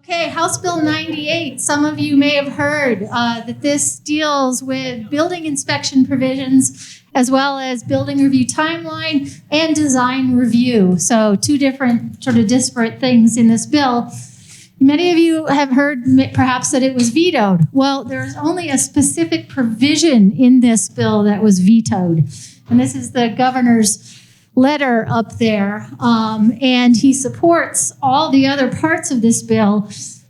Okay, House Bill 98. Some of you may have heard that this deals with building inspection provisions as well as building review timeline and design review. So two different sort of disparate things in this bill. Many of you have heard perhaps that it was vetoed. Well, there's only a specific provision in this bill that was vetoed. And this is the governor's letter up there. And he supports all the other parts of this bill.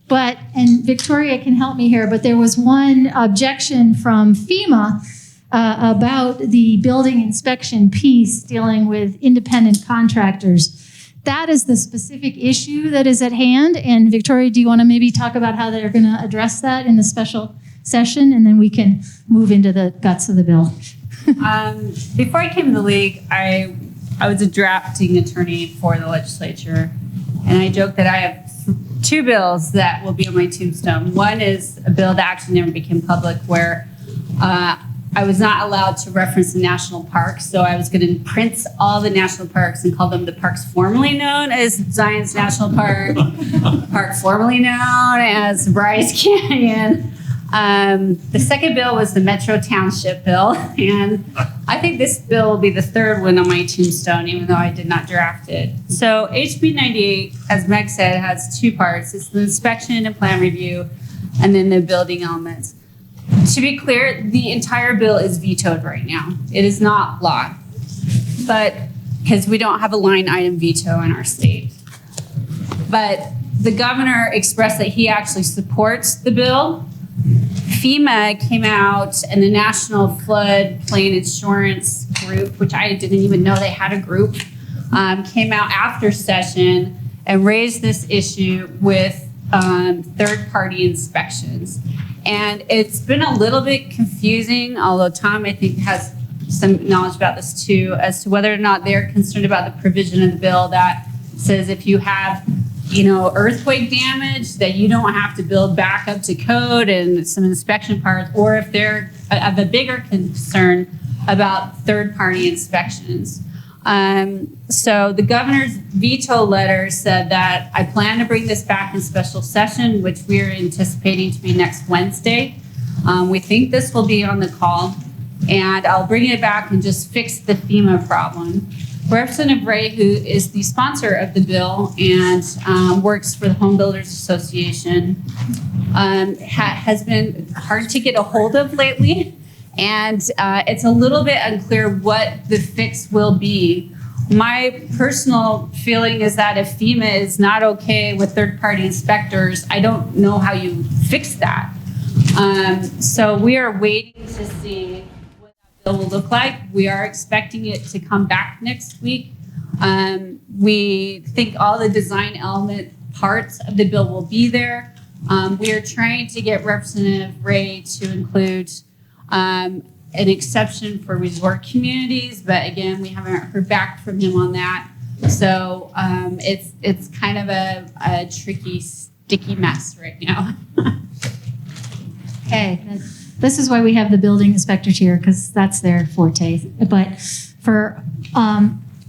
But, and Victoria can help me here, but there was one objection from FEMA about the building inspection piece dealing with independent contractors. That is the specific issue that is at hand. And Victoria, do you want to maybe talk about how they're going to address that in the special session? And then we can move into the guts of the bill. Before I came to the league, I was a drafting attorney for the legislature. And I joke that I have two bills that will be on my tombstone. One is a bill that actually never became public where I was not allowed to reference the national parks, so I was going to print all the national parks and call them the parks formerly known as Zion's National Park, park formerly known as Bryce Canyon. The second bill was the Metro Township bill, and I think this bill will be the third one on my tombstone, even though I did not draft it. So HB98, as Meg said, has two parts. It's the inspection and plan review, and then the building elements. To be clear, the entire bill is vetoed right now. It is not law, but because we don't have a line item veto in our state. But the governor expressed that he actually supports the bill. FEMA came out and the National Floodplain Insurance Group, which I didn't even know they had a group, came out after session and raised this issue with third-party inspections. And it's been a little bit confusing, although Tom, I think, has some knowledge about this too, as to whether or not they're concerned about the provision of the bill that says if you have, earthquake damage, that you don't have to build back up to code and some inspection parts, or if they're of a bigger concern about third-party inspections. So the governor's veto letter said that I plan to bring this back in special session, which we're anticipating to be next Wednesday. We think this will be on the call, and I'll bring it back and just fix the FEMA problem. Representative Ray, who is the sponsor of the bill and works for the Home Builders Association, has been hard to get a hold of lately. And it's a little bit unclear what the fix will be. My personal feeling is that if FEMA is not okay with third-party inspectors, I don't know how you fix that. So we are waiting to see what that bill will look like. We are expecting it to come back next week. We think all the design element parts of the bill will be there. We are trying to get Representative Ray to include an exception for resort communities, but again, we haven't heard back from him on that. So it's kind of a tricky, sticky mess right now. Okay, this is why we have the building inspectors here, because that's their forte. But for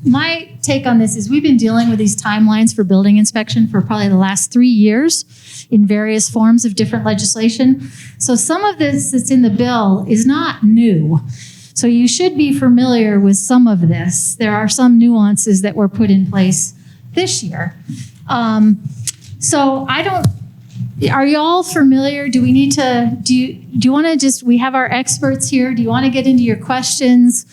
my take on this is we've been dealing with these timelines for building inspection for probably the last 3 years in various forms of different legislation. So some of this that's in the bill is not new. So you should be familiar with some of this. There are some nuances that were put in place this year. So are you all familiar? Do we need to, do you want to just, we have our experts here. Do you want to get into your questions?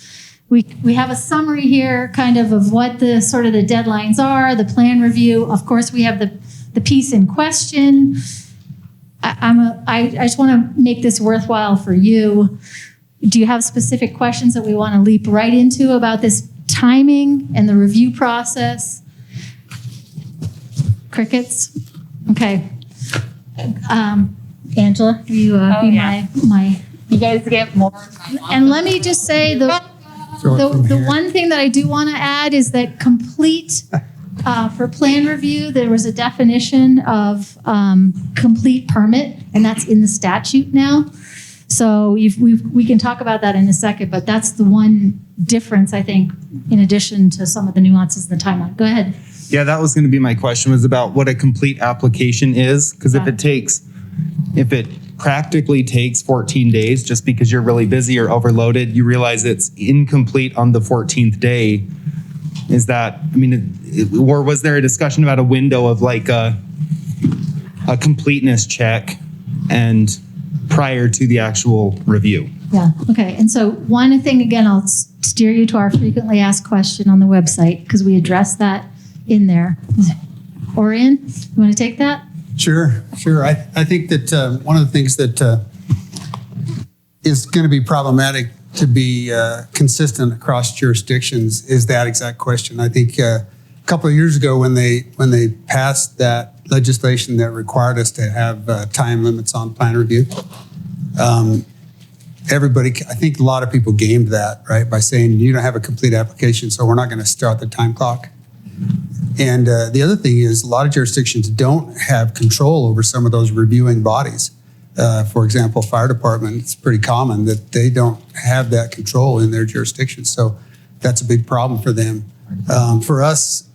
We have a summary here kind of what the sort of the deadlines are, the plan review. Of course, we have the piece in question. I just want to make this worthwhile for you. Do you have specific questions that we want to leap right into about this timing and the review process? Crickets? Okay. Angela, will you be my... You guys get more. And let me just say the one thing that I do want to add is that complete, for plan review, there was a definition of complete permit, and that's in the statute now. So we can talk about that in a second, but that's the one difference, I think, in addition to some of the nuances in the timeline. Go ahead. Yeah, that was going to be my question, was about what a complete application is. Because if it practically takes 14 days just because you're really busy or overloaded, you realize it's incomplete on the 14th day. Is that, I mean, or was there a discussion about a window of like a completeness check and prior to the actual review? Yeah, okay. And so one thing, again, I'll steer you to our frequently asked question on the website because we address that in there. Orion, you want to take that? Sure. I think that one of the things that is going to be problematic to be consistent across jurisdictions is that exact question. I think a couple of years ago when they passed that legislation that required us to have time limits on plan review, everybody, I think a lot of people gamed that, right, by saying you don't have a complete application, so we're not going to start the time clock. And the other thing is a lot of jurisdictions don't have control over some of those reviewing bodies. For example, fire department, it's pretty common that they don't have that control in their jurisdiction. So that's a big problem for them. For us,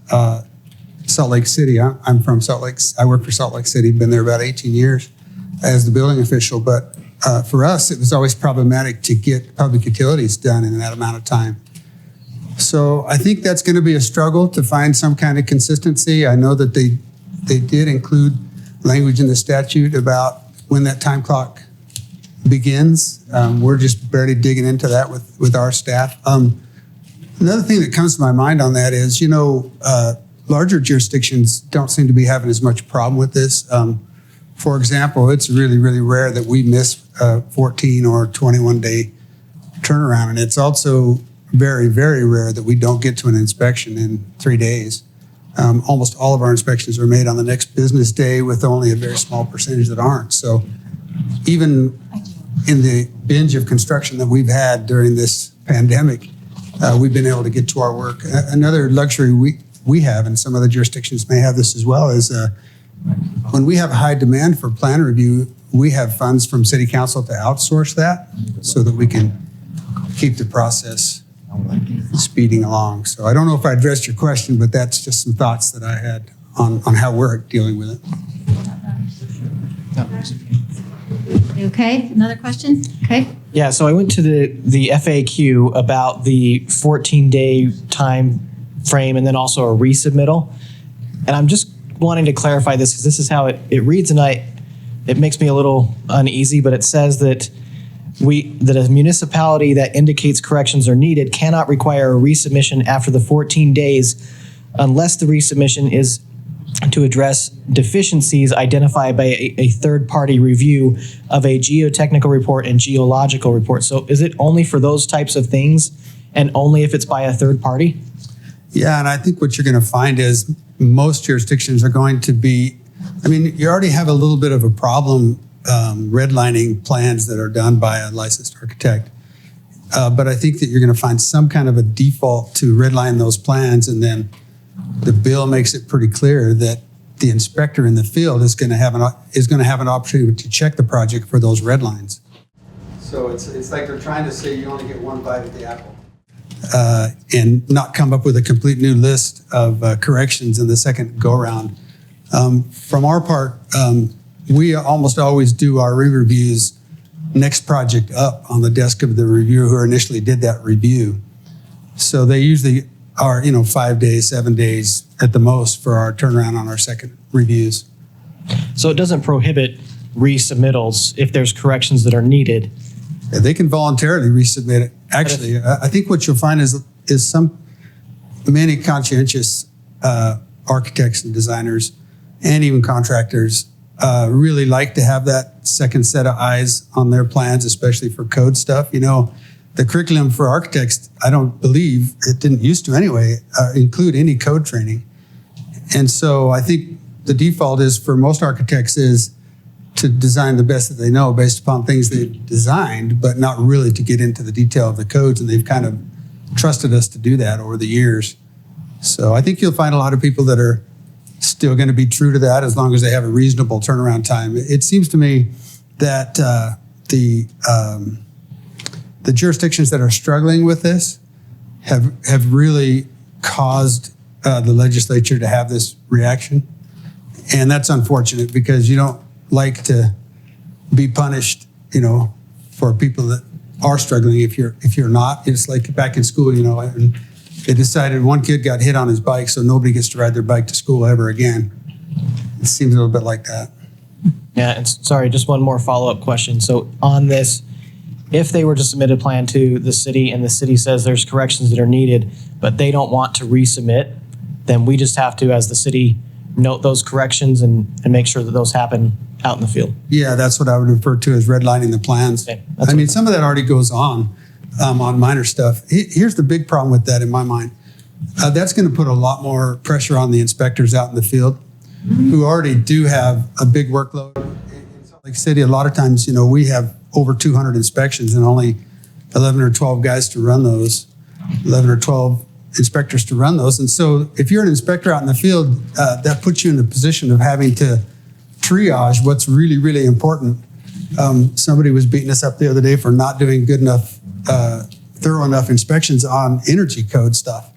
Salt Lake City, I'm from Salt Lake. I work for Salt Lake City, been there about 18 years as the building official. But for us, it was always problematic to get public utilities done in that amount of time. So I think that's going to be a struggle to find some kind of consistency. I know that they did include language in the statute about when that time clock begins. We're just barely digging into that with our staff. Another thing that comes to my mind on that is, larger jurisdictions don't seem to be having as much problem with this. For example, it's really, really rare that we miss a 14 or 21 day turnaround. And it's also very, very rare that we don't get to an inspection in 3 days. Almost all of our inspections are made on the next business day with only a very small percentage that aren't. So even in the binge of construction that we've had during this pandemic, we've been able to get to our work. Another luxury we have, and some other jurisdictions may have this as well, is when we have high demand for plan review, we have funds from city council to outsource that so that we can keep the process speeding along. So I don't know if I addressed your question, but that's just some thoughts that I had on how we're dealing with it. Okay, another question? Okay. Yeah, so I went to the FAQ about the 14-day time frame and then also a resubmittal. And I'm just wanting to clarify this because this is how it reads, and it makes me a little uneasy, but it says that a municipality that indicates corrections are needed cannot require a resubmission after the 14 days unless the resubmission is to address deficiencies identified by a third-party review of a geotechnical report and geological report. So is it only for those types of things and only if it's by a third party? Yeah, and I think what you're going to find is most jurisdictions are going to be, you already have a little bit of a problem redlining plans that are done by a licensed architect. But I think that you're going to find some kind of a default to redline those plans, and then the bill makes it pretty clear that the inspector in the field is going to have an opportunity to check the project for those red lines. So it's like they're trying to say you only get one bite at the apple, and not come up with a complete new list of corrections in the second go round. From our part, we almost always do our re-reviews next project up on the desk of the reviewer who initially did that review. So they usually are, 5 days, 7 days at the most for our turnaround on our second reviews. So it doesn't prohibit resubmittals if there's corrections that are needed. Yeah, they can voluntarily resubmit it. Actually, I think what you'll find is many conscientious architects and designers and even contractors really like to have that second set of eyes on their plans, especially for code stuff. The curriculum for architects, I don't believe, it didn't used to anyway, include any code training. And so I think the default is for most architects is to design the best that they know based upon things they've designed, but not really to get into the detail of the codes. And they've kind of trusted us to do that over the years. So I think you'll find a lot of people that are still going to be true to that as long as they have a reasonable turnaround time. It seems to me that the jurisdictions that are struggling with this have really caused the legislature to have this reaction. And that's unfortunate because you don't like to be punished, for people that are struggling if you're not. It's like back in school, and they decided one kid got hit on his bike, so nobody gets to ride their bike to school ever again. It seems a little bit like that. Yeah, and sorry, just one more follow-up question. So on this, if they were to submit a plan to the city and the city says there's corrections that are needed, but they don't want to resubmit, then we just have to, as the city, note those corrections and make sure that those happen out in the field. Yeah, that's what I would refer to as redlining the plans. Okay, Some of that already goes on minor stuff. Here's the big problem with that in my mind. That's going to put a lot more pressure on the inspectors out in the field who already do have a big workload. In Salt Lake City, a lot of times, we have over 200 inspections and only 11 or 12 guys to run those, 11 or 12 inspectors to run those. And so if you're an inspector out in the field, that puts you in the position of having to triage what's really, really important. Somebody was beating us up the other day for not doing good enough, thorough enough inspections on energy code stuff.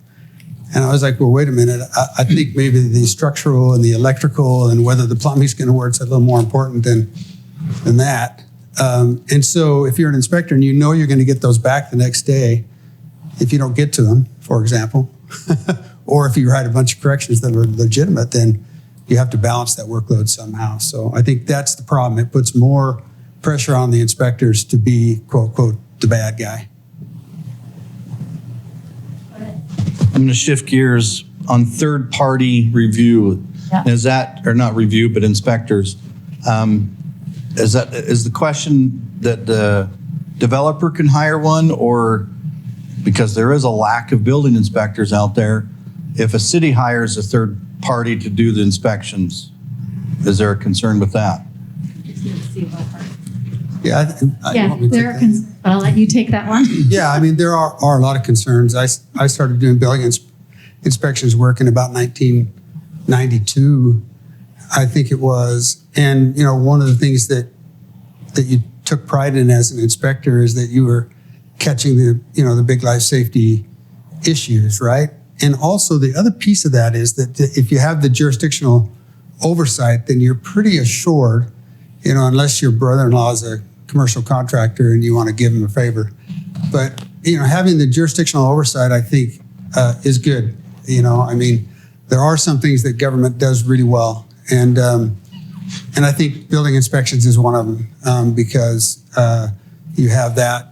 And I was like, well, wait a minute. I think maybe the structural and the electrical and whether the plumbing's going to work is a little more important than that. And so if you're an inspector and you're going to get those back the next day, if you don't get to them, for example, or if you write a bunch of corrections that are legitimate, then you have to balance that workload somehow. So I think that's the problem. It puts more pressure on the inspectors to be, quote, quote, the bad guy. I'm going to shift gears on third-party review. Yeah. Is that, or not review, but inspectors? Is the question that the developer can hire one, or because there is a lack of building inspectors out there, if a city hires a third party to do the inspections, is there a concern with that? Yeah, I'll let you take that one. Yeah, there are a lot of concerns. I started doing building inspections work in about 1992, I think it was. And, one of the things that you took pride in as an inspector is that you were catching the big life safety issues, right? And also the other piece of that is that if you have the jurisdictional oversight, then you're pretty assured, unless your brother-in-law is a commercial contractor and you want to give him a favor. But, having the jurisdictional oversight, I think, is good. There are some things that government does really well. And I think building inspections is one of them because you have that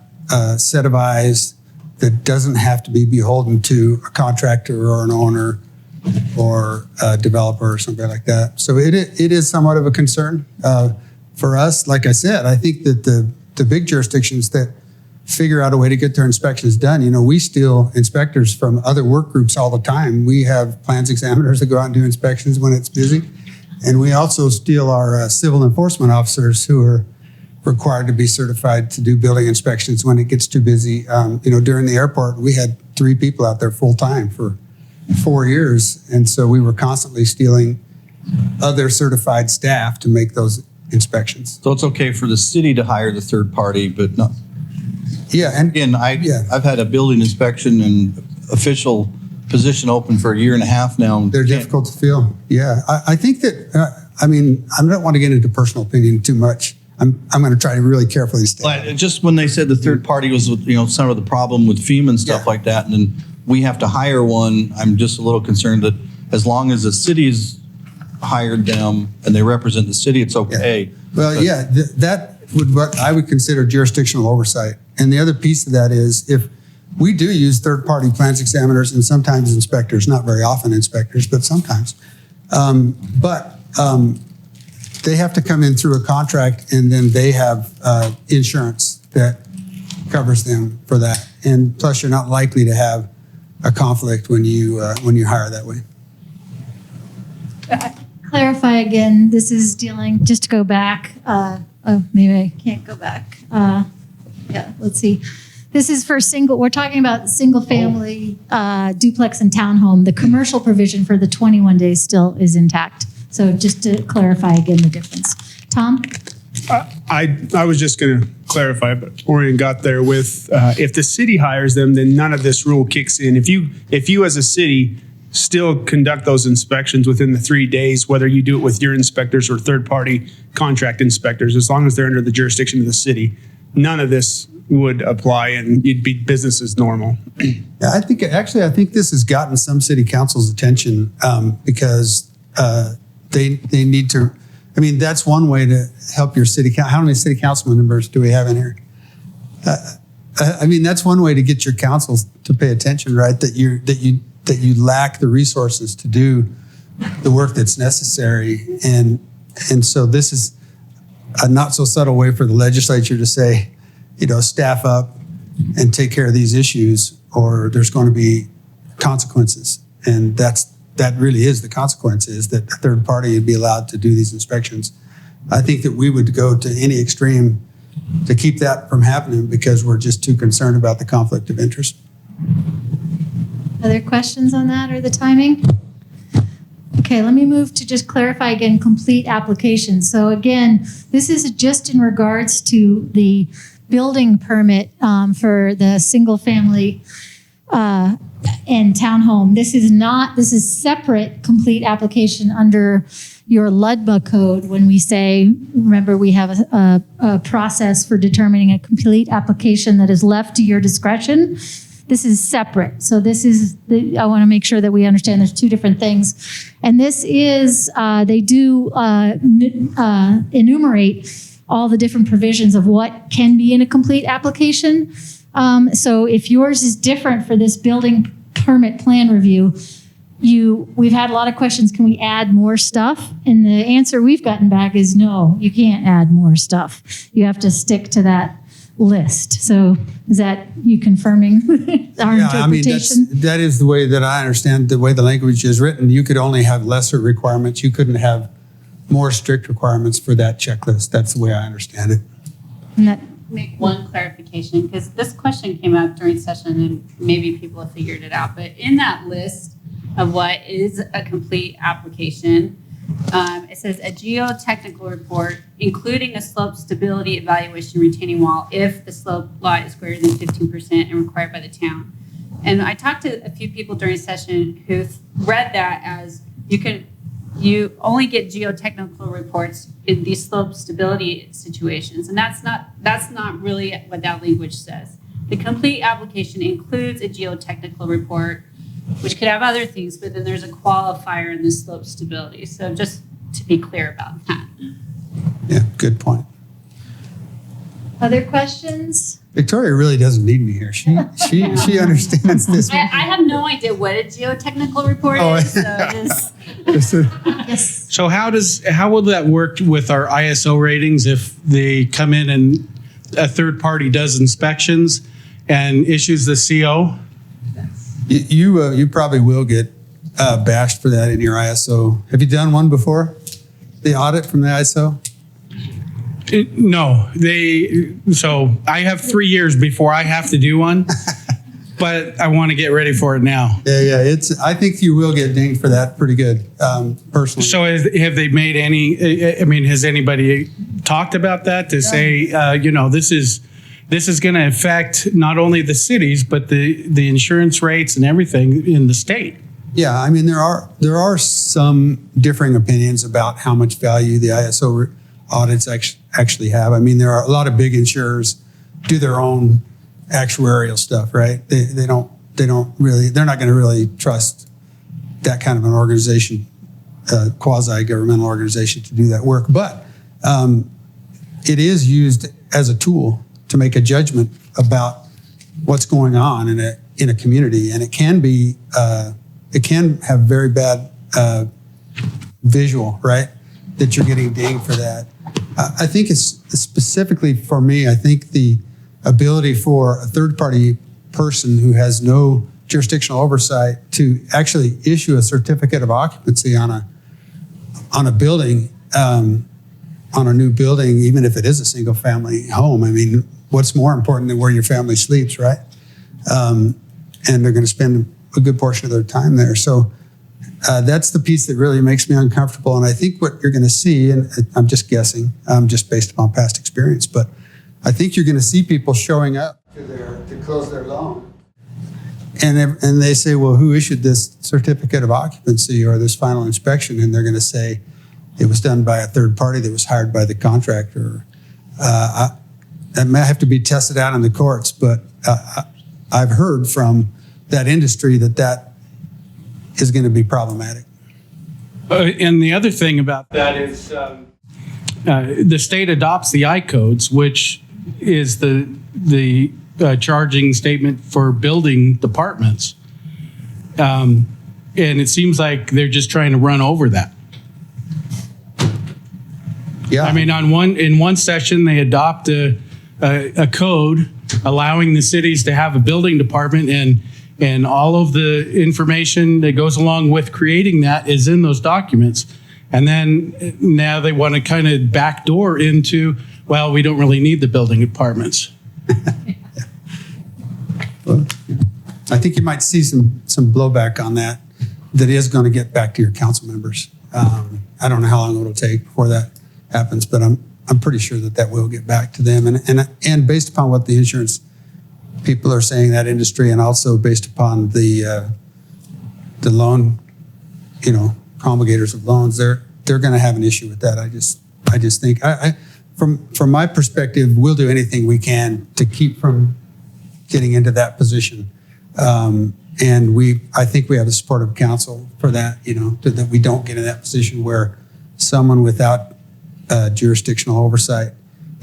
set of eyes that doesn't have to be beholden to a contractor or an owner or a developer or something like that. So it is somewhat of a concern for us. Like I said, I think that the big jurisdictions that figure out a way to get their inspections done, we steal inspectors from other work groups all the time. We have plans examiners that go out and do inspections when it's busy. And we also steal our civil enforcement officers who are required to be certified to do building inspections when it gets too busy. During the airport, we had 3 people out there full time for 4 years. And so we were constantly stealing other certified staff to make those inspections. So it's okay for the city to hire the third party, but not. Yeah. And Again, I've had a building inspection and official position open for a year and a half now. They're difficult to fill. Yeah. I think that, I don't want to get into personal opinion too much. I'm going to try to really carefully stay. But just when they said the third party was, some of the problem with FEMA and stuff like that, and then we have to hire one, I'm just a little concerned that as long as the city's hired them and they represent the city, it's okay. Yeah. Well, that would what I would consider jurisdictional oversight. And the other piece of that is if we do use third-party plans examiners and sometimes inspectors, not very often inspectors, but sometimes. They have to come in through a contract, and then they have insurance that covers them for that. And plus, you're not likely to have a conflict when you hire that way. Clarify again, this is dealing, just to go back, maybe I can't go back. Let's see. This is for we're talking about single family duplex and townhome. The commercial provision for the 21 days still is intact. So just to clarify again the difference. Tom? I was just going to clarify, but Orion got there with if the city hires them, then none of this rule kicks in. If you as a city still conduct those inspections within the 3 days, whether you do it with your inspectors or third-party contract inspectors, as long as they're under the jurisdiction of the city. None of this would apply, and you'd be business as normal. Yeah, I think this has gotten some city council's attention because they need to. I mean, that's one way to help your city council. How many city council members do we have in here? I mean, that's one way to get your councils to pay attention, right? That you lack the resources to do the work that's necessary, and so this is a not so subtle way for the legislature to say, staff up and take care of these issues, or there's going to be consequences. And that really is the consequence, is that a third party would be allowed to do these inspections. I think that we would go to any extreme to keep that from happening because we're just too concerned about the conflict of interest. Other questions on that or the timing? Okay, let me move to just clarify again, complete application. So again, this is just in regards to the building permit for the single family and townhome. This is separate complete application under your LUDMA code. When we say, remember, we have a process for determining a complete application that is left to your discretion. This is separate. So I want to make sure that we understand there's two different things. And this is, they do enumerate all the different provisions of what can be in a complete application. So if yours is different for this building permit plan review, we've had a lot of questions, can we add more stuff? And the answer we've gotten back is no, you can't add more stuff. You have to stick to that list. So is that you confirming our interpretation? That is the way that I understand the way the language is written. You could only have lesser requirements. You couldn't have more strict requirements for that checklist. That's the way I understand it. And that, make one clarification, because this question came up during session and maybe people have figured it out, but in that list of what is a complete application, it says a geotechnical report, including a slope stability evaluation retaining wall if the slope lot is greater than 15% and required by the town. And I talked to a few people during session who read that as you only get geotechnical reports in these slope stability situations. And that's not really what that language says. The complete application includes a geotechnical report, which could have other things, but then there's a qualifier in the slope stability. So just to be clear about that. Yeah, good point. other questions? Victoria really doesn't need me here. She understands this. I have no idea what a geotechnical report is. So Yes. So how will that work with our ISO ratings if they come in and a third party does inspections and issues the CO? You probably will get bashed for that in your ISO. Have you done one before? The audit from the ISO? No, so I have 3 years before I have to do one, but I want to get ready for it now. Yeah. I think you will get dinged for that pretty good, personally. So have they made any, I mean, has anybody talked about that to say, this is going to affect not only the cities, but the insurance rates and everything in the state? Yeah, I mean, there are some differing opinions about how much value the ISO audits actually have. I mean, there are a lot of big insurers do their own actuarial stuff, right? They're not going to really trust that kind of an organization, quasi-governmental organization, to do that work. But it is used as a tool to make a judgment about what's going on in a community, and it can be it can have very bad visual, right? That you're getting dinged for that. I think it's specifically for me, I think the ability for a third-party person who has no jurisdictional oversight to actually issue a certificate of occupancy on a building, on a new building, even if it is a single-family home. I mean, what's more important than where your family sleeps, right? And they're going to spend a good portion of their time there. So that's the piece that really makes me uncomfortable. And I think what you're going to see, and I'm just guessing, just based upon past experience, but I think you're going to see people showing up to close their loan And they say, well, who issued this certificate of occupancy or this final inspection? And they're going to say it was done by a third party that was hired by the contractor. That may have to be tested out in the courts, but I've heard from that industry that is going to be problematic. And the other thing about that is the state adopts the I codes, which is the charging statement for building departments. And it seems like they're just trying to run over that. Yeah. I mean, in one session, they adopt a code allowing the cities to have a building department, and all of the information that goes along with creating that is in those documents. And then now they want to kind of backdoor into, well, we don't really need the building departments. Well, I think you might see some blowback on that is going to get back to your council members. I don't know how long it'll take before that happens, but I'm pretty sure that will get back to them. And based upon what the insurance people are saying, that industry, and also based upon the loan, promulgators of loans, they're going to have an issue with that. I just think from my perspective, we'll do anything we can to keep from getting into that position. And I think we have the support of council for that, that we don't get in that position where someone without jurisdictional oversight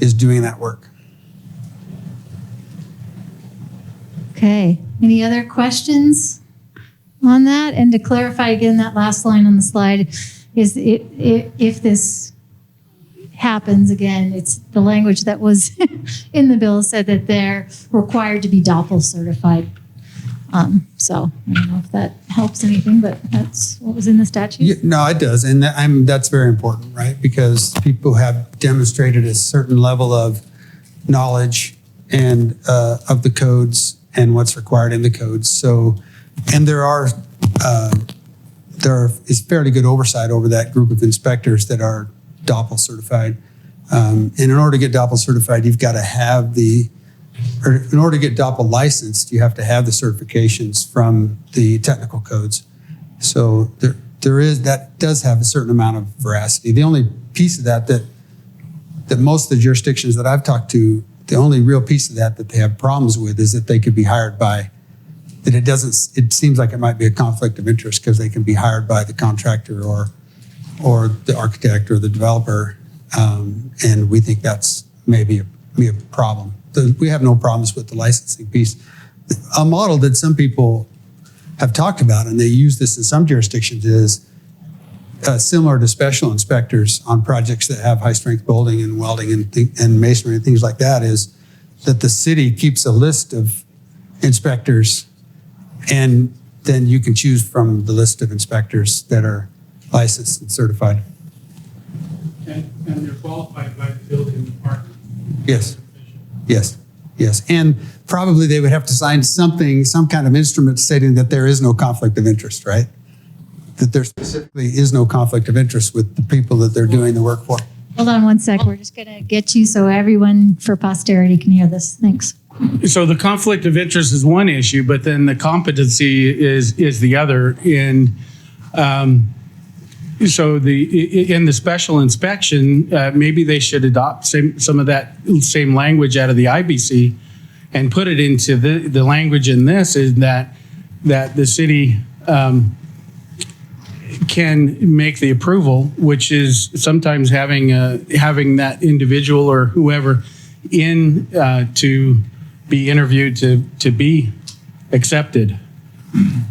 is doing that work. Okay, any other questions on that? And to clarify again, that last line on the slide is if this happens again, it's the language that was in the bill said that they're required to be DOPL certified. So I don't know if that helps anything, but that's what was in the statute. Yeah, no, it does. And that's very important, right? Because people have demonstrated a certain level of knowledge and of the codes and what's required in the codes. So, and there is fairly good oversight over that group of inspectors that are DOPL certified. And in order to get DOPL certified, you've got to have in order to get DOPL licensed, you have to have the certifications from the technical codes. So that does have a certain amount of veracity. The only piece of that most of the jurisdictions that I've talked to, the only real piece of that they have problems with is that they could be hired by, it seems like it might be a conflict of interest because they can be hired by the contractor or the architect or the developer. And we think that's maybe a problem. We have no problems with the licensing piece. A model that some people have talked about, and they use this in some jurisdictions, is similar to special inspectors on projects that have high-strength bolting and welding and masonry and things like that, is that the city keeps a list of inspectors, and then you can choose from the list of inspectors that are licensed and certified. And they're qualified by the building department. Yes. Yes. And probably they would have to sign some kind of instrument stating that there is no conflict of interest, right? That there specifically is no conflict of interest with the people that they're doing the work for. Hold on one sec. We're just going to get you so everyone for posterity can hear this. Thanks. So the conflict of interest is one issue, but then the competency is the other. And so in the special inspection, maybe they should adopt some of that same language out of the IBC and put it into the language in this, is that the city can make the approval, which is sometimes having that individual or whoever in to be interviewed to be accepted.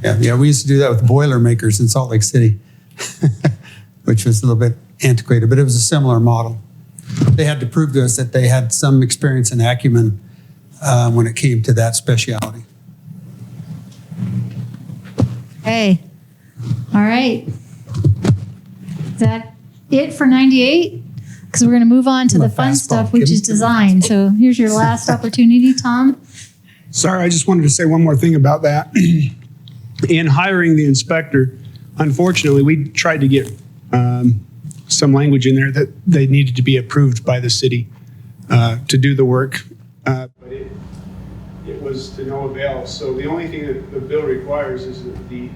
Yeah, we used to do that with boiler makers in Salt Lake City, which was a little bit antiquated, but it was a similar model. They had to prove to us that they had some experience and acumen when it came to that specialty. Okay. All right. Is that it for 98? Because we're going to move on to the fun stuff, which is design. So here's your last opportunity, Tom. Sorry, I just wanted to say one more thing about that. In hiring the inspector, unfortunately, we tried to get some language in there that they needed to be approved by the city to do the work. But it was was to no avail. So the only thing that the bill requires is that the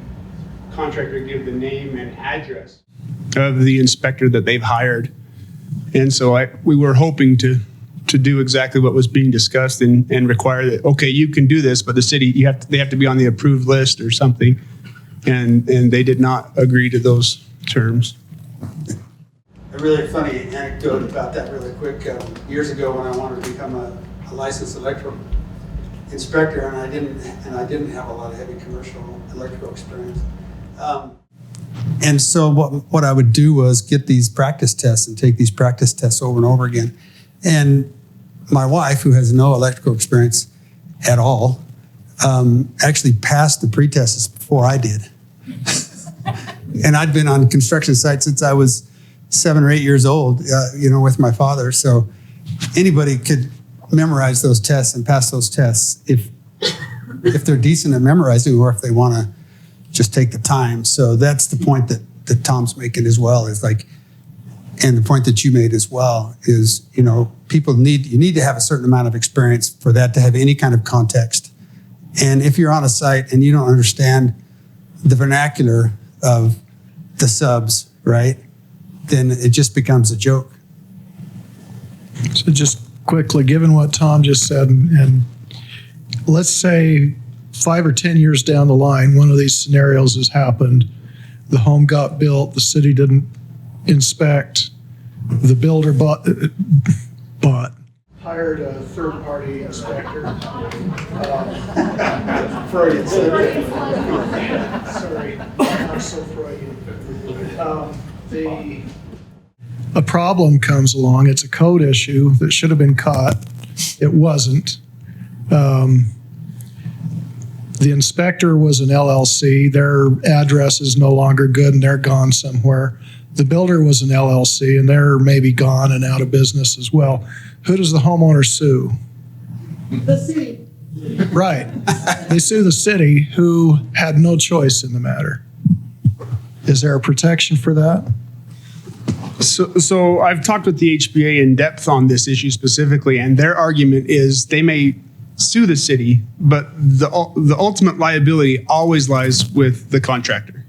contractor give the name and address of the inspector that they've hired. And so we were hoping to do exactly what was being discussed and require that, okay, you can do this, but the city, they have to be on the approved list or something. And they did not agree to those terms. A really funny anecdote about that really quick. Years ago when I wanted to become a licensed electrical inspector, and I didn't have a lot of heavy commercial electrical experience. And so what I would do was get these practice tests and take these practice tests over and over again. And my wife, who has no electrical experience at all, actually passed the pre-tests before I did. And I'd been on construction sites since I was 7 or 8 years old, with my father. So anybody could memorize those tests and pass those tests if they're decent at memorizing, or if they want to just take the time. So that's the point that Tom's making as well, is like, and the point that you made as well is, you need to have a certain amount of experience for that to have any kind of context. And if you're on a site and you don't understand the vernacular of the subs, right, then it just becomes a joke. So just quickly, given what Tom just said, and let's say 5 or 10 years down the line, one of these scenarios has happened. The home got built, the city didn't inspect, the builder hired a third-party inspector. Freudian. Sorry, I'm so Freudian. A problem comes along. It's a code issue that should have been caught. It wasn't. The inspector was an LLC. Their address is no longer good and they're gone somewhere. The builder was an LLC and they're maybe gone and out of business as well. Who does the homeowner sue? The city. Right. They sue the city, who had no choice in the matter. Is there a protection for that? So I've talked with the HBA in depth on this issue specifically, and their argument is they may sue the city, but the ultimate liability always lies with the contractor.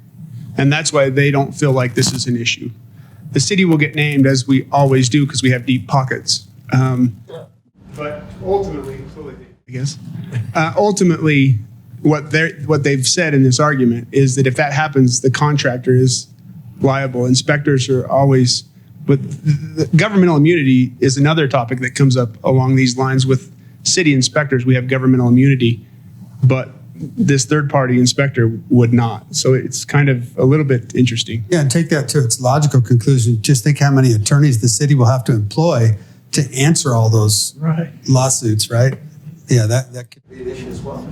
And that's why they don't feel like this is an issue. The city will get named, as we always do, because we have deep pockets. But ultimately, I guess, ultimately, what they've said in this argument is that if that happens, the contractor is liable. Inspectors are always, but the governmental immunity is another topic that comes up along these lines. With city inspectors, we have governmental immunity, but this third-party inspector would not. So it's kind of a little bit interesting. Yeah, and take that to its logical conclusion. Just think how many attorneys the city will have to employ to answer all those lawsuits, right? Yeah, that could be an issue as well.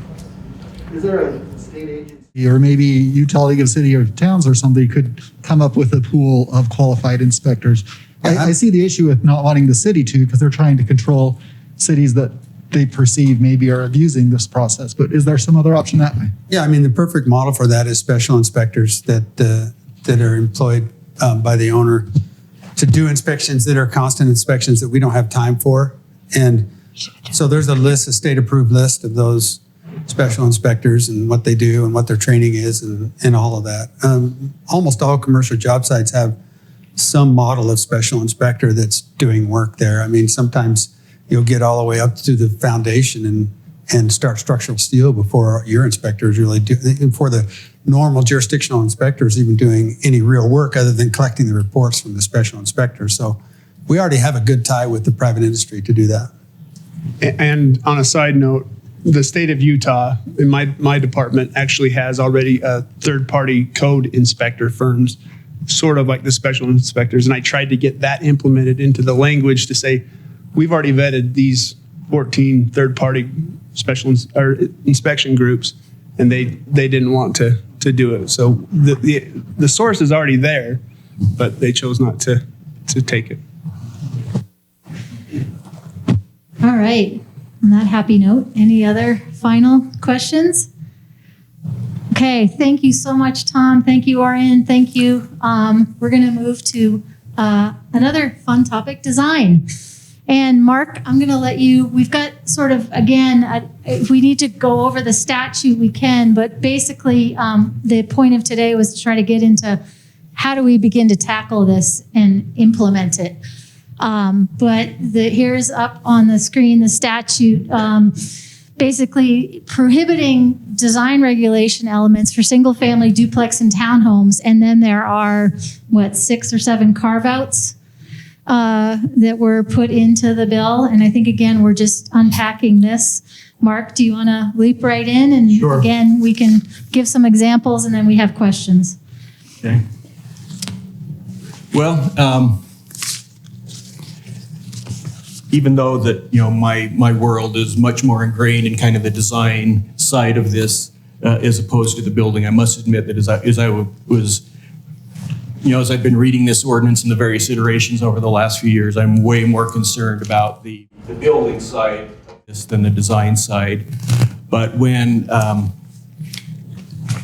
Is there a state agency? Or maybe Utah League of City or Towns or somebody could come up with a pool of qualified inspectors. I see the issue with not wanting the city to, because they're trying to control cities that they perceive maybe are abusing this process. But is there some other option that way? Yeah, I mean, the perfect model for that is special inspectors that are employed by the owner to do inspections that are constant inspections that we don't have time for. And so there's a state-approved list of those special inspectors and what they do and what their training is and all of that. Almost all commercial job sites have some model of special inspector that's doing work there. I mean, sometimes you'll get all the way up to the foundation and start structural steel before your inspectors really do, before the normal jurisdictional inspectors even doing any real work other than collecting the reports from the special inspector. So we already have a good tie with the private industry to do that. And on a side note, the state of Utah, in my department, actually has already a third-party code inspector firms, sort of like the special inspectors. And I tried to get that implemented into the language to say, we've already vetted these 14 third-party special inspection groups, and they didn't want to do it. So the source is already there, but they chose not to take it. All right. On that happy note, any other final questions? Okay. Thank you so much, Tom. Thank you, Orion. Thank you. We're going to move to another fun topic, design. And Mark, I'm going to let you, we've got sort of, again, if we need to go over the statute, we can, but basically the point of today was to try to get into how do we begin to tackle this and implement it. But here's up on the screen the statute, basically prohibiting design regulation elements for single-family duplex and townhomes. And then there are, 6 or 7 carve-outs that were put into the bill. And I think, again, we're just unpacking this. Mark, do you want to leap right in? And Sure. Again, we can give some examples and then we have questions. Okay. Well, even though that, my world is much more ingrained in kind of the design side of this as opposed to the building, I must admit that as I've been reading this ordinance and the various iterations over the last few years, I'm way more concerned about the building side of this than the design side. But when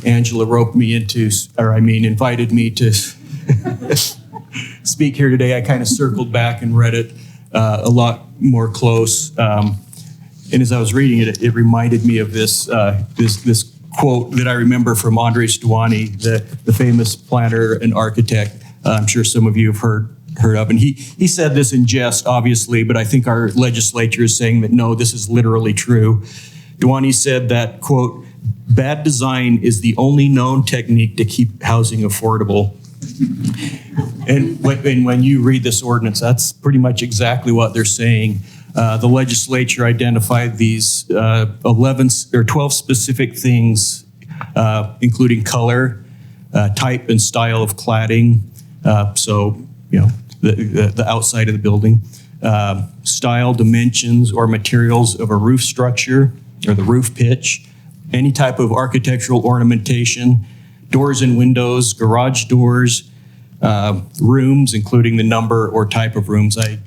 Angela invited me to speak here today, I kind of circled back and read it a lot more close. And as I was reading it, it reminded me of this quote that I remember from Andres Duany, the famous planner and architect. I'm sure some of you have heard of. And he said this in jest, obviously, but I think our legislature is saying that, no, this is literally true. Duany said that, quote, "Bad design is the only known technique to keep housing affordable." And when you read this ordinance, that's pretty much exactly what they're saying. The legislature identified these 11 or 12 specific things, including color, type and style of cladding. The outside of the building, style, dimensions, or materials of a roof structure or the roof pitch, any type of architectural ornamentation, doors and windows, garage doors, rooms, including the number or type of rooms. I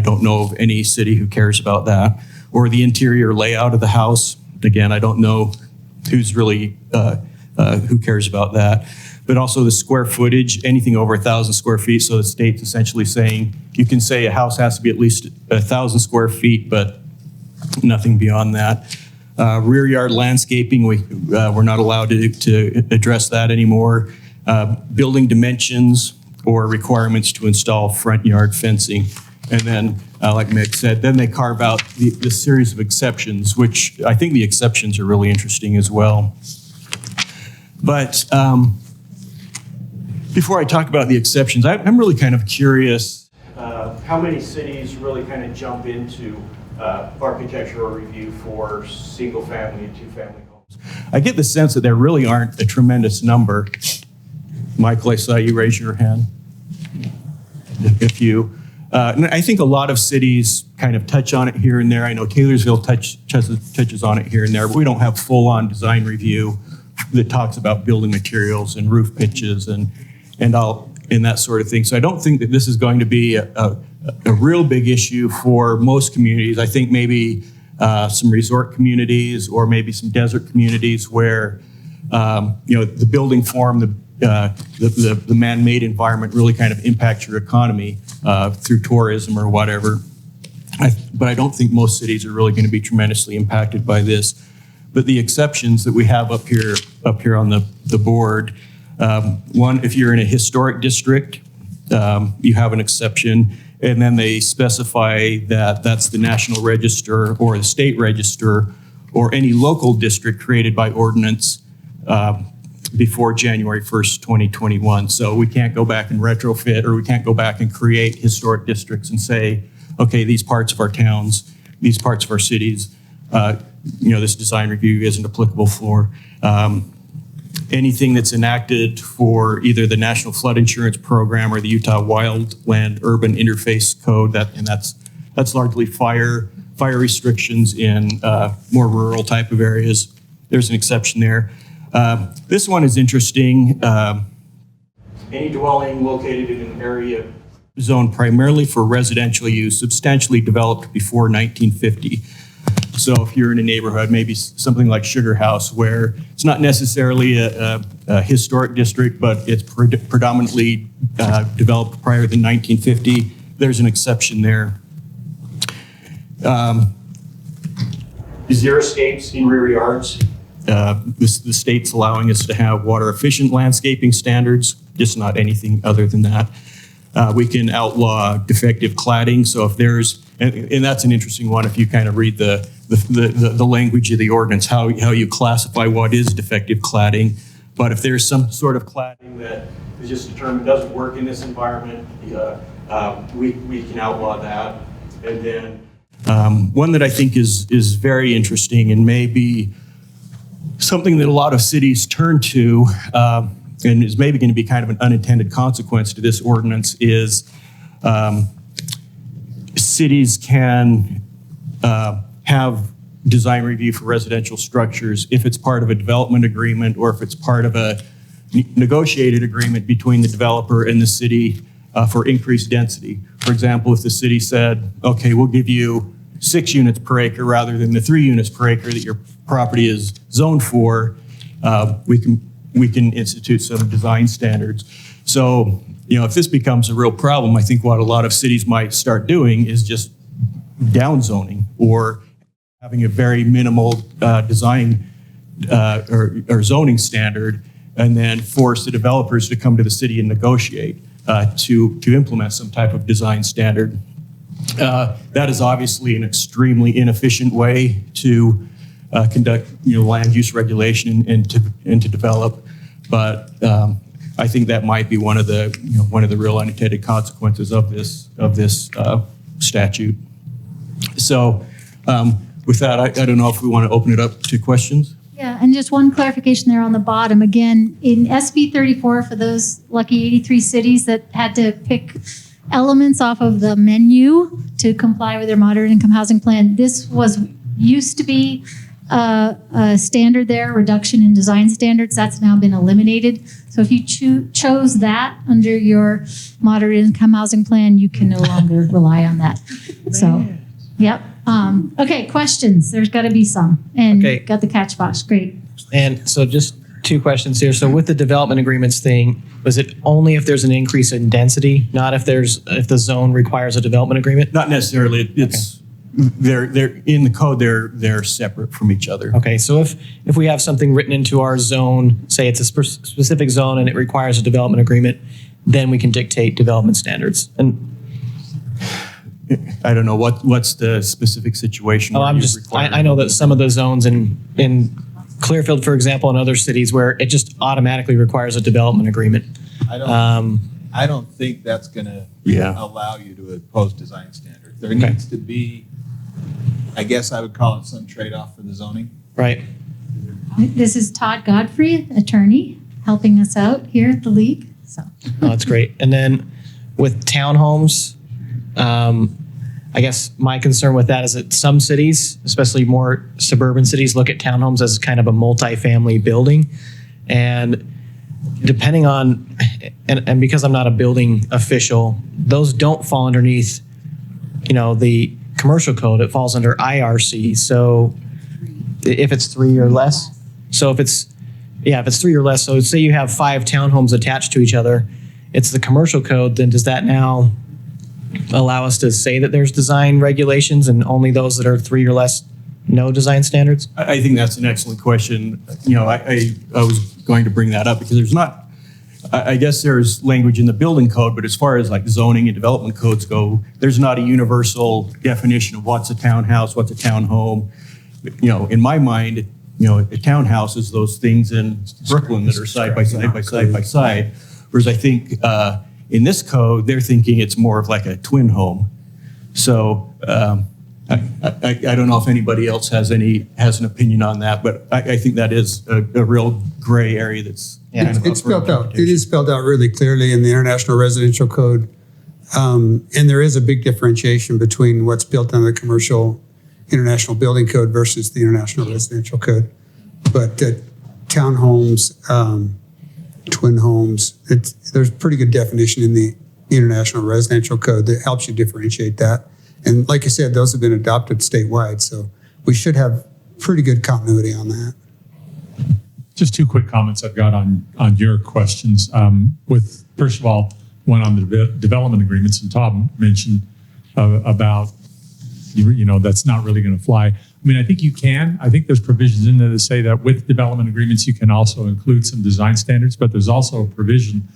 don't know of any city who cares about that. Or the interior layout of the house. Again, I don't know who's really, who cares about that. But also the square footage, anything over 1,000 square feet. So the state's essentially saying, you can say a house has to be at least 1,000 square feet, but nothing beyond that. Rear yard landscaping, we're not allowed to address that anymore. Building dimensions or requirements to install front yard fencing. And then, like Mick said, then they carve out the series of exceptions, which I think the exceptions are really interesting as well. But before I talk about the exceptions, I'm really kind of curious how many cities really kind of jump into architectural review for single-family and two-family homes. I get the sense that there really aren't a tremendous number. Michael, I saw you raise your hand. If you, and I think a lot of cities kind of touch on it here and there. I know Taylorsville touches on it here and there, but we don't have full-on design review that talks about building materials and roof pitches and that sort of thing. So I don't think that this is going to be a real big issue for most communities. I think maybe some resort communities or maybe some desert communities where the building form, the man-made environment really kind of impacts your economy through tourism or whatever. But I don't think most cities are really going to be tremendously impacted by this. But the exceptions that we have up here on the board, one, if you're in a historic district, you have an exception, and then they specify that that's the National Register or the State Register or any local district created by ordinance before January 1st, 2021. So we can't go back and retrofit, or we can't go back and create historic districts and say, okay, these parts of our towns, these parts of our cities, this design review isn't applicable for. Anything that's enacted for either the National Flood Insurance Program or the Utah Wildland Urban Interface Code, that's largely fire restrictions in more rural type of areas. There's an exception there. This one is interesting. Any dwelling located in an area zoned primarily for residential use, substantially developed before 1950. So if you're in a neighborhood, maybe something like Sugar House, where it's not necessarily a historic district, but it's predominantly developed prior to 1950, there's an exception there. Zero escapes in rear yards. The state's allowing us to have water efficient landscaping standards, just not anything other than that. We can outlaw defective cladding. So if there's, and that's an interesting one, if you kind of read the language of the ordinance, how you classify what is defective cladding. But if there's some sort of cladding that is just determined doesn't work in this environment, we can outlaw that. And then one that I think is very interesting and may be something that a lot of cities turn to, and is maybe going to be kind of an unintended consequence to this ordinance, is cities can have design review for residential structures if it's part of a development agreement or if it's part of a negotiated agreement between the developer and the city for increased density. For example, if the city said, okay, we'll give you 6 units per acre rather than the 3 units per acre that your property is zoned for, we can institute some design standards. So, if this becomes a real problem, I think what a lot of cities might start doing is just downzoning or having a very minimal design or zoning standard, and then force the developers to come to the city and negotiate to implement some type of design standard. That is obviously an extremely inefficient way to conduct land use regulation and to develop, but I think that might be one of the real unintended consequences of this statute. So with that, I don't know if we want to open it up to questions. Yeah, and just one clarification there on the bottom. Again, in SB 34, for those lucky 83 cities that had to pick elements off of the menu to comply with their moderate income housing plan, this used to be a standard there, reduction in design standards. That's now been eliminated. So if you chose that under your moderate income housing plan, you can no longer rely on that. So, yep. Okay, questions. There's got to be some. And Okay. got the catch box. Great. And so just 2 questions here. So with the development agreements thing, was it only if there's an increase in density, not if the zone requires a development agreement? Not necessarily. It's they're in the code. They're separate from each other. Okay, so if we have something written into our zone, say it's a specific zone and it requires a development agreement, then we can dictate development standards. And I don't know what's the specific situation. oh, where I'm you just require- I know that some of the zones in Clearfield, for example, and other cities where it just automatically requires a development agreement. I don't think that's going to allow you to impose design standards. There needs to be, I guess I would call it some trade-off for the zoning. Right. This is Todd Godfrey, attorney, helping us out here at the league. So. Oh, that's great. And then with townhomes, I guess my concern with that is that some cities, especially more suburban cities, look at townhomes as kind of a multifamily building. And depending on, and because I'm not a building official, those don't fall underneath, the commercial code. It falls under IRC. So if it's 3 or less, if it's 3 or less, so say you have 5 townhomes attached to each other, it's the commercial code, then does that now allow us to say that there's design regulations and only those that are 3 or less, no design standards? I think that's an excellent question. I was going to bring that up because there's not, I guess there's language in the building code, but as far as like zoning and development codes go, there's not a universal definition of what's a townhouse, what's a townhome. In my mind, a townhouse is those things in Brooklyn that are side by side by side by side. Whereas I think in this code, they're thinking it's more of like a twin home. So I don't know if anybody else has an opinion on that, but I think that is a real gray area that's kind of It's spelled out. It is spelled out really clearly in the International Residential Code. And there is a big differentiation between what's built under the Commercial International Building Code versus the International Residential Code. But townhomes, twin homes, there's pretty good definition in the International Residential Code that helps you differentiate that. And like I said, those have been adopted statewide, so we should have pretty good continuity on that. Just 2 quick comments I've got on your questions. With first of all, one on the development agreements, and Tom mentioned about that's not really going to fly. I mean, I think you can. I think there's provisions in there that say that with development agreements, you can also include some design standards, but there's also a provision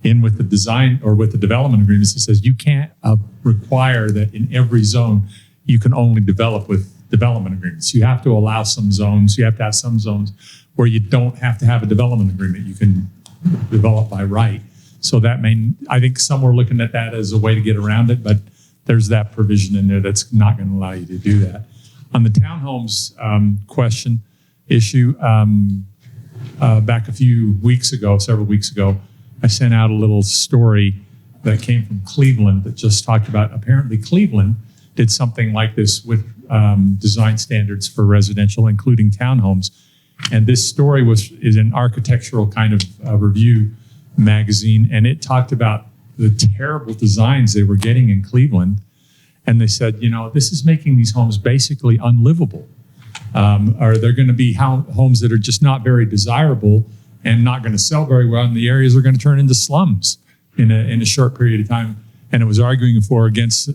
with the design or with the development agreements that says you can't require that in every zone you can only develop with development agreements. You have to allow some zones. You have to have some zones where you don't have to have a development agreement. You can develop by right. So I think some were looking at that as a way to get around it, but there's that provision in there that's not going to allow you to do that. On the townhomes issue, back several weeks ago, I sent out a little story that came from Cleveland that just talked about apparently Cleveland did something like this with design standards for residential, including townhomes. And this story is an architectural kind of review magazine, and it talked about the terrible designs they were getting in Cleveland. And they said, this is making these homes basically unlivable. Or they're going to be homes that are just not very desirable and not going to sell very well, and the areas are going to turn into slums in a short period of time. And it was arguing against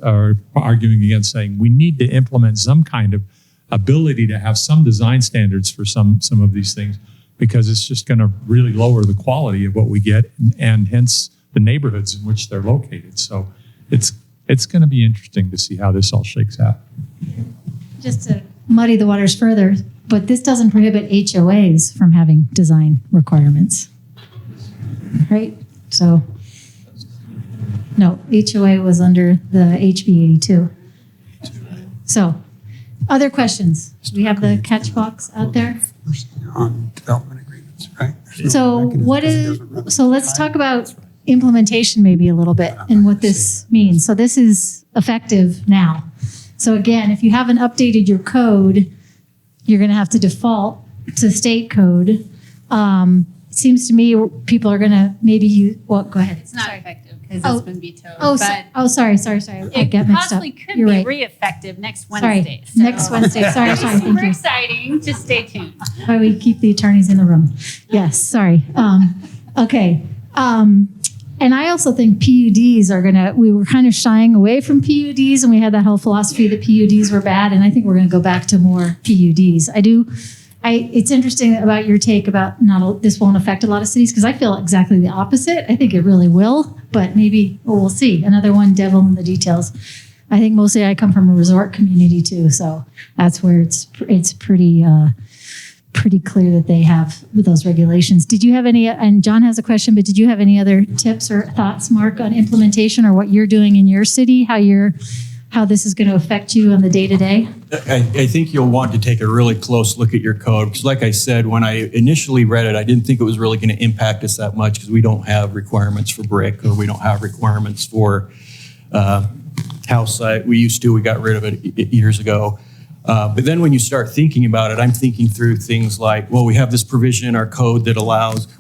saying we need to implement some kind of ability to have some design standards for some of these things, because it's just going to really lower the quality of what we get and hence the neighborhoods in which they're located. So it's going to be interesting to see how this all shakes out. Just to muddy the waters further, but this doesn't prohibit HOAs from having design requirements, right? So, no, HOA was under the HB82. So, other questions? We have the catch box out there. On development agreements, right? So let's talk about implementation maybe a little bit and what this means. So this is effective now. So again, if you haven't updated your code, you're going to have to default to state code. It seems to me people are going to go ahead. It's not effective because it's been vetoed. Sorry. I get mixed up. It possibly could You're be right. re-effective next Wednesday. Sorry, next Wednesday. Sorry. Thank Super you. exciting. Just stay tuned. Why we keep the attorneys in the room. Yes, sorry. Okay. And I also think PUDs we were kind of shying away from PUDs, and we had that whole philosophy that PUDs were bad, and I think we're going to go back to more PUDs. It's interesting about your take about this won't affect a lot of cities, because I feel exactly the opposite. I think it really will, but maybe we'll see. Another one, devil in the details. I think mostly I come from a resort community too, so that's where it's pretty clear that they have those regulations. Did you have any, and John has a question, but did you have any other tips or thoughts, Mark, on implementation or what you're doing in your city, how this is going to affect you on the day-to-day? I think you'll want to take a really close look at your code, because like I said, when I initially read it, I didn't think it was really going to impact us that much, because we don't have requirements for brick, or we don't have requirements for house site. We got rid of it years ago. But then when you start thinking about it, I'm thinking through things like, well, we have this provision in our code that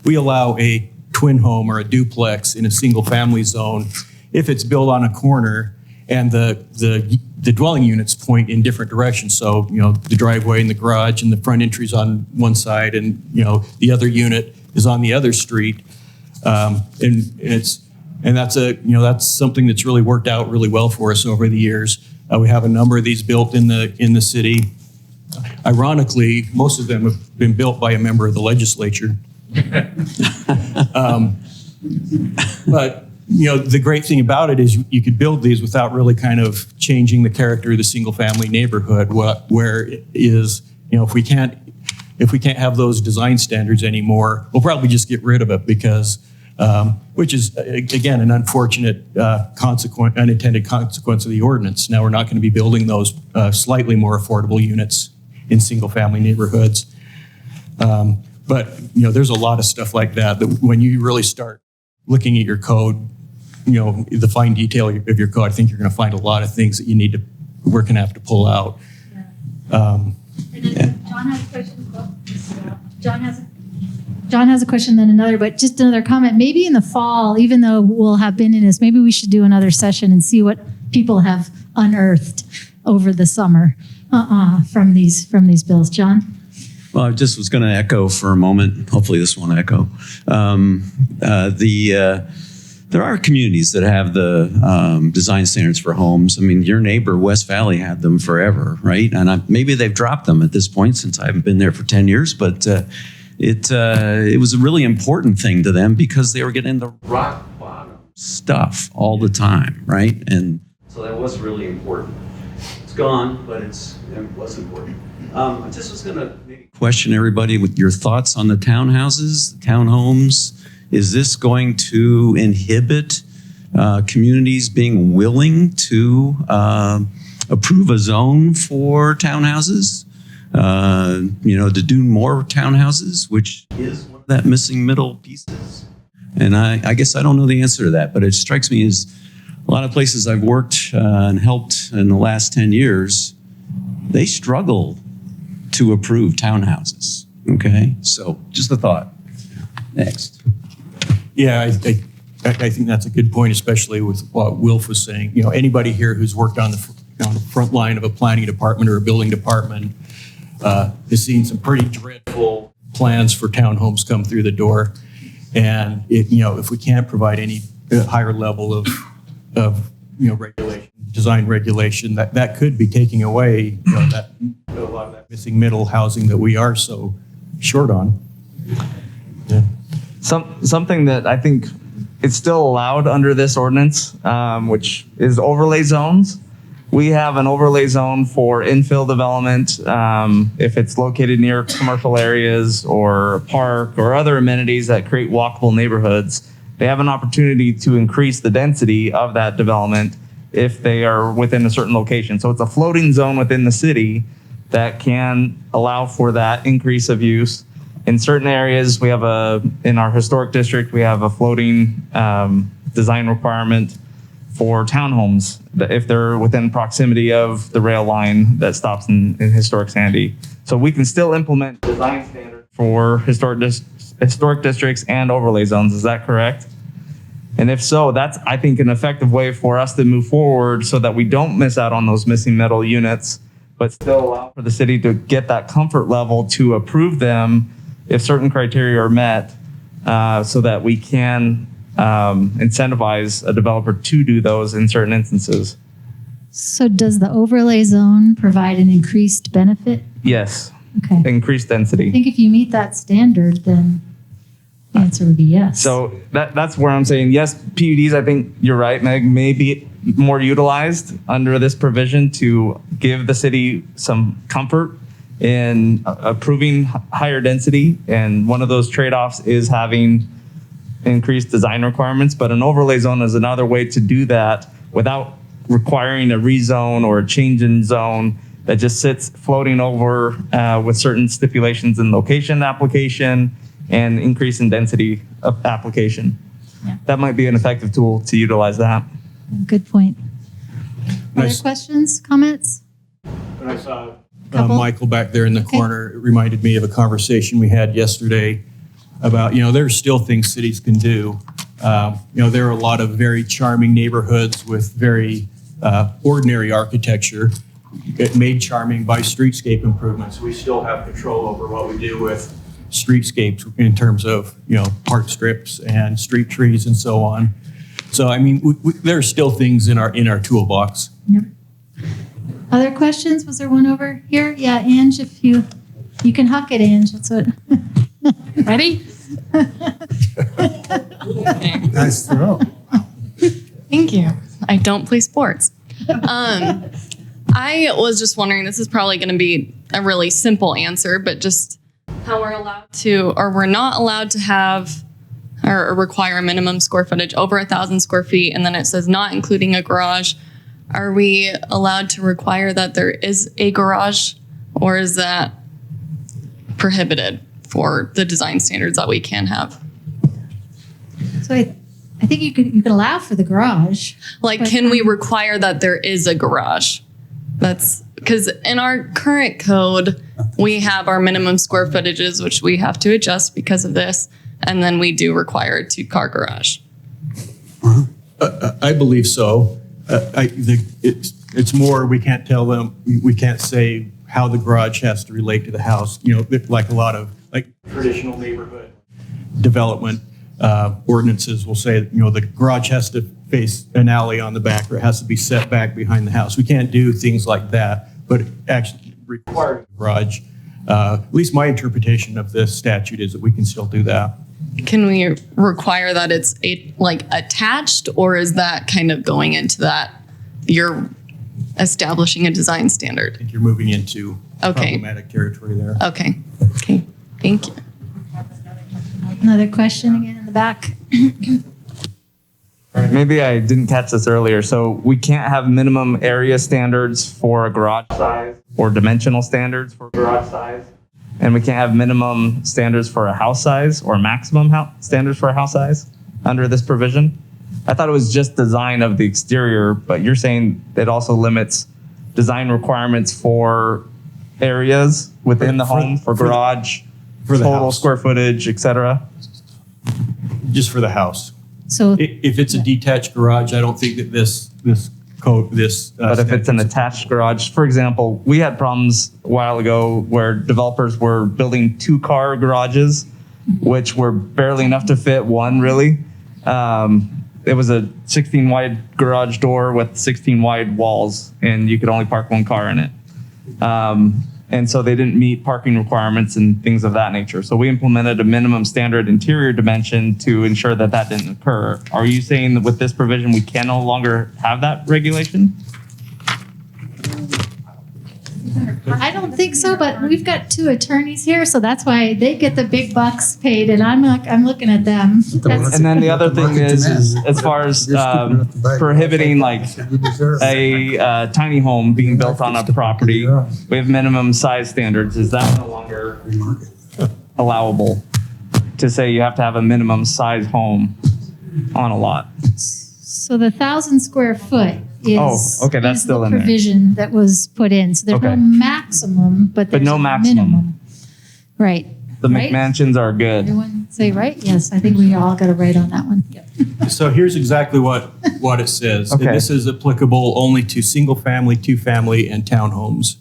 we allow a twin home or a duplex in a single family zone if it's built on a corner and the dwelling units point in different directions. So, the driveway and the garage and the front entry's on one side, and, the other unit is on the other street. And that's something that's really worked out really well for us over the years. We have a number of these built in the city. Ironically, most of them have been built by a member of the legislature. But the great thing about it is you could build these without really kind of changing the character of the single-family neighborhood. Where it is, if we can't have those design standards anymore, we'll probably just get rid of it, because. Which is, again, an unfortunate unintended consequence of the ordinance. Now we're not going to be building those slightly more affordable units in single-family neighborhoods. But there's a lot of stuff like that when you really start looking at your code, the fine detail of your code, I think you're going to find a lot of things that we're going to have to pull out. John has a question. John has a question, then another, but just another comment. Maybe in the fall, even though we'll have been in this, maybe we should do another session and see what people have unearthed over the summer from these bills. John? Well, I just was going to echo for a moment. Hopefully this won't echo. there are communities that have the design standards for homes. I mean, your neighbor, West Valley, had them forever, right? And maybe they've dropped them at this point since I haven't been there for 10 years, but it was a really important thing to them because they were getting the rock bottom stuff all the time, right? And so that was really important. It's gone, but it was important. I just was going to maybe question everybody with your thoughts on the townhouses, the townhomes. Is this going to inhibit communities being willing to approve a zone for townhouses? To do more townhouses, which is one of that missing middle pieces. And I guess I don't know the answer to that, but it strikes me as a lot of places I've worked and helped in the last 10 years, they struggle to approve townhouses. Okay, so just a thought. Next. Yeah, I think that's a good point, especially with what Wilf was saying. Anybody here who's worked on the front line of a planning department or a building department has seen some pretty dreadful plans for townhomes come through the door. And if we can't provide any higher level of regulation, design regulation, that could be taking away a lot of that missing middle housing that we are so short on. Yeah. Something that I think it's still allowed under this ordinance, which is overlay zones. We have an overlay zone for infill development if it's located near commercial areas or a park or other amenities that create walkable neighborhoods. They have an opportunity to increase the density of that development if they are within a certain location. So it's a floating zone within the city that can allow for that increase of use. In certain areas, we have in our historic district, we have a floating design requirement for townhomes if they're within proximity of the rail line that stops in historic Sandy. So we can still implement design standards for historic districts and overlay zones. Is that correct? And if so, that's, I think, an effective way for us to move forward so that we don't miss out on those missing middle units, but still allow for the city to get that comfort level to approve them if certain criteria are met, so that we can incentivize a developer to do those in certain instances. So does the overlay zone provide an increased benefit? Yes. Okay. Increased I density. think if you meet that standard, then the answer would be yes. So that's where I'm saying yes. PUDs, I think you're right, Meg, may be more utilized under this provision to give the city some comfort in approving higher density. And one of those trade-offs is having increased design requirements, but an overlay zone is another way to do that without requiring a rezone or a change in zone that just sits floating over with certain stipulations in location application and increase in density of application. Yeah. That might be an effective tool to utilize that. Good point. Other Nice. questions, comments? When I saw Couple? Michael back there in the corner, it reminded me of a conversation we had yesterday about, there's still things cities can do. There are a lot of very charming neighborhoods with very ordinary architecture made charming by streetscape improvements. We still have control over what we do with streetscapes in terms of, park strips and street trees and so on. So, there are still things in our toolbox. Yep. Other questions? Was there one over here? Yeah, Ange, if you can huck it, Ange. That's what. Ready? Nice throw. Thank you. I don't play sports. I was just wondering, this is probably going to be a really simple answer, but just how we're allowed to, or we're not allowed to have or require a minimum square footage over 1,000 square feet. And then it says not including a garage. Are we allowed to require that there is a garage, or is that prohibited for the design standards that we can have? So I think you could allow for the garage. Like, can we require that there is a garage? That's because in our current code, we have our minimum square footages, which we have to adjust because of this. And then we do require a 2-car garage. I believe so. It's more, we can't tell them, we can't say how the garage has to relate to the house. Like a lot of traditional neighborhood development. ordinances will say, the garage has to face an alley on the back, or it has to be set back behind the house. We can't do things like that, but it actually requires a garage. At least my interpretation of this statute is that we can still do that. Can we require that it's attached, or is that kind of going into that you're establishing a design standard? I think you're moving into problematic territory there. Okay. Thank you. Another question again in the back. Maybe I didn't catch this earlier. So we can't have minimum area standards for a garage size or dimensional standards for garage size. And we can't have minimum standards for a house size or maximum standards for a house size under this provision. I thought it was just design of the exterior, but you're saying it also limits design requirements for areas within the home, for garage, for the total house. square footage, etc. Just for the house. So If it's a detached garage, I don't think that this code, But if it's an attached garage, for example, we had problems a while ago where developers were building 2-car garages, which were barely enough to fit one, really. It was a 16 wide garage door with 16 wide walls, and you could only park 1 car in it. And so they didn't meet parking requirements and things of that nature. So we implemented a minimum standard interior dimension to ensure that that didn't occur. Are you saying that with this provision, we can no longer have that regulation? I don't think so, but we've got 2 attorneys here, so that's why they get the big bucks paid, and I'm looking at them. And then the other thing is as far as prohibiting like a tiny home being built on a property, we have minimum size standards. Is that no longer allowable to say you have to have a minimum size home on a lot? So the 1,000 square foot is, okay, that's is still the in there. provision that was put in. So there's no Okay. maximum, but there's no a maximum. minimum. Right. The Right? McMansions are good. Everyone say right? Yes, I think we all got it right on that one. Yep. So here's exactly what it says. Okay. And this is applicable only to single family, 2-family, and townhomes.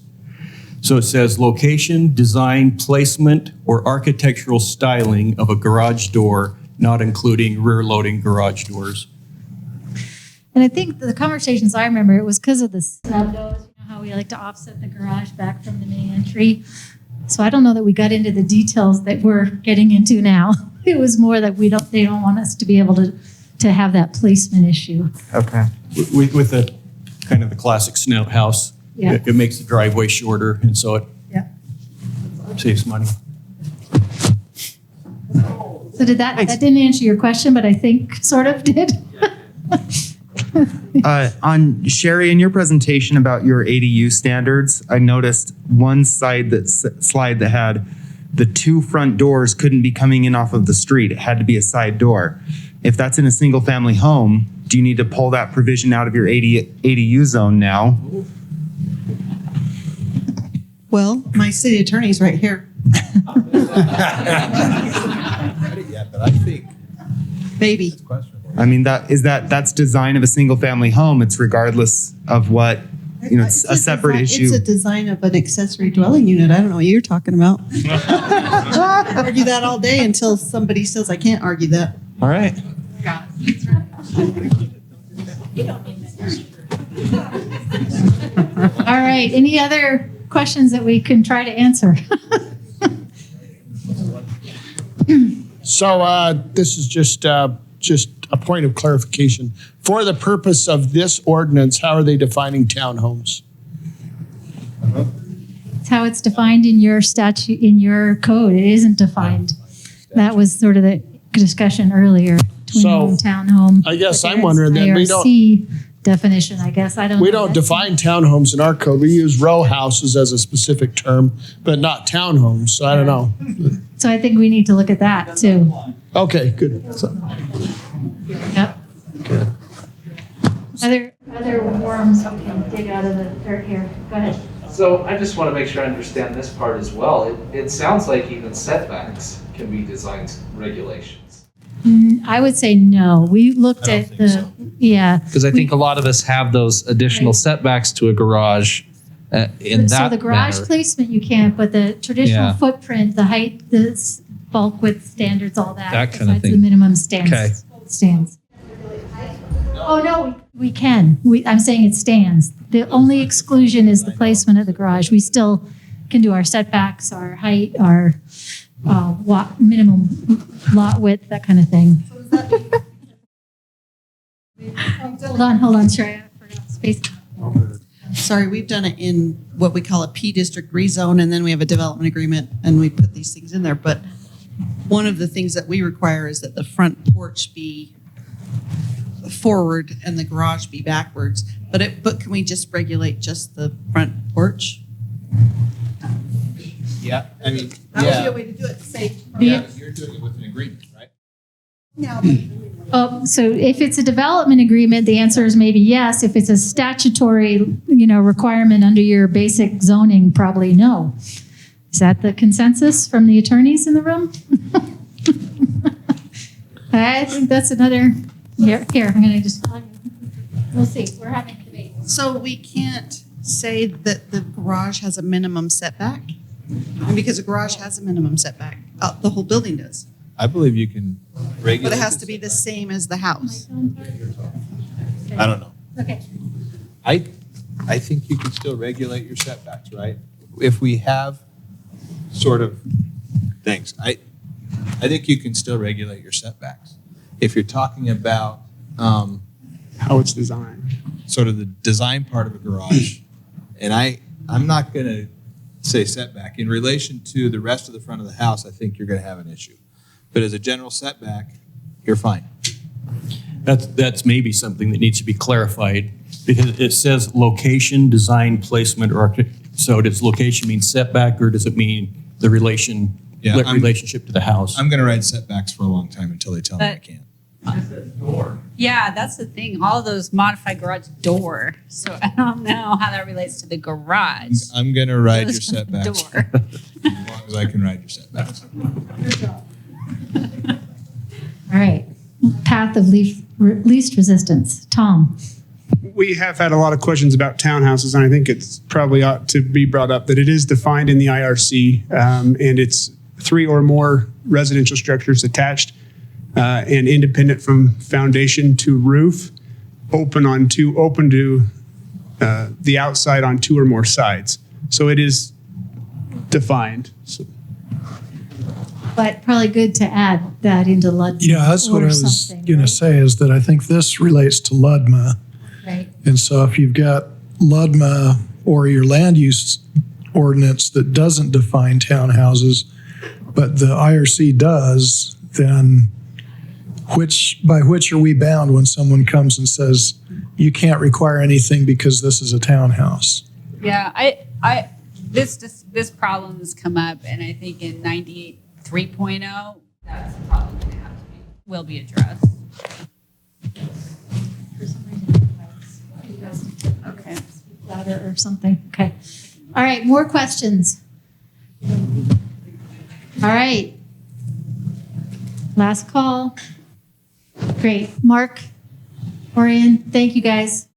So it says location, design, placement, or architectural styling of a garage door, not including rear loading garage doors. And I think the conversations I remember, it was because of the snub nose, how we like to offset the garage back from the main entry. So I don't know that we got into the details that we're getting into now. It was more that they don't want us to be able to have that placement issue. Okay. With the kind of the classic snout house, Yeah. it makes the driveway shorter, and so it Yeah. saves money. So that didn't answer your question, but I think sort of did. On Sherry, in your presentation about your ADU standards, I noticed one slide that had the 2 front doors couldn't be coming in off of the street. It had to be a side door. If that's in a single family home, do you need to pull that provision out of your ADU zone now? Well, my city attorney's right here. Yeah, but I think Baby. I mean, that's design of a single family home. It's regardless of what, it's a separate issue. It's a design of an accessory dwelling unit. I don't know what you're talking about. Argue that all day until somebody says I can't argue that. All right. All right. Any other questions that we can try to answer? So this is just a point of clarification. For the purpose of this ordinance, how are they defining townhomes? It's how it's defined in your statute, in your code. It isn't defined. That was sort of the discussion earlier. Twin So, home, townhome. I guess But I'm wondering there's then, we don't- IRC definition, I guess. I don't know. We don't That's- define townhomes in our code. We use row houses as a specific term, but not townhomes. So I don't know. So I think we need to look at that too. Okay, good. Yep. Other worms we can dig out of the dirt here. Go ahead. So I just want to make sure I understand this part as well. It sounds like even setbacks can be design regulations. I would say no. We looked at the, yeah. Because I think a lot of us have those additional setbacks to a garage in So that the garage manner. placement you can't, but the traditional Yeah. footprint, the height, the bulk width standards, all that. That kind of besides the thing. minimum stands. Okay. Stands. Oh, no, we can. I'm saying it stands. The only exclusion is the placement of the garage. We still can do our setbacks, our height, our minimum lot width, that kind of thing. Hold on, sorry, I forgot space. Sorry, we've done it in what we call a P district rezone, and then we have a development agreement, and we put these things in there. But one of the things that we require is that the front porch be forward and the garage be backwards. But can we just regulate just the front porch? Yeah, I mean, That would be yeah. a way to do it. Say, Yeah, but you're doing it with an agreement, right? no, So if it's a development agreement, the answer is maybe yes. If it's a statutory, requirement under your basic zoning, probably no. Is that the consensus from the attorneys in the room? I think that's another. Here, I'm going to just. We'll see. We're having a debate. so we can't say that the garage has a minimum setback? Because a garage has a minimum setback. The whole building does. I believe you can regulate. But it has to be the same as the house. I don't know. Okay. I think you can still regulate your setbacks, right? If we have sort of things, I think you can still regulate your setbacks. If you're talking about how it's designed, sort of the design part of a garage, and I'm not going to say setback in relation to the rest of the front of the house. I think you're going to have an issue, but as a general setback, you're fine. That's maybe something that needs to be clarified because it says location, design, placement, or so does location mean setback or does it mean the relationship to the house? I'm going to ride setbacks for a long time until they tell me I can't. Yeah, that's the thing. All those modified garage door. So I don't know how that relates to the garage. I'm going to ride your Those setbacks door. as long as I can ride your setbacks. All right. Path of least resistance. Tom. we have had a lot of questions about townhouses, and I think it's probably ought to be brought up that it is defined in the IRC, and it's 3 or more residential structures attached and independent from foundation to roof, open to the outside on 2 or more sides. So it is defined. So. But probably good to add that into LUDMA. Yeah, that's what I was going to say is that I think this relates to LUDMA. Right. And so if you've got LUDMA or your land use ordinance that doesn't define townhouses, but the IRC does, then by which are we bound when someone comes and says, you can't require anything because this is a townhouse? Yeah, this problem has come up, and I think in 98 3.0, that's a problem that will be addressed. Okay. Louder or something. Okay. All right. More questions. All right. Last call. Great. Mark, Orion, thank you guys.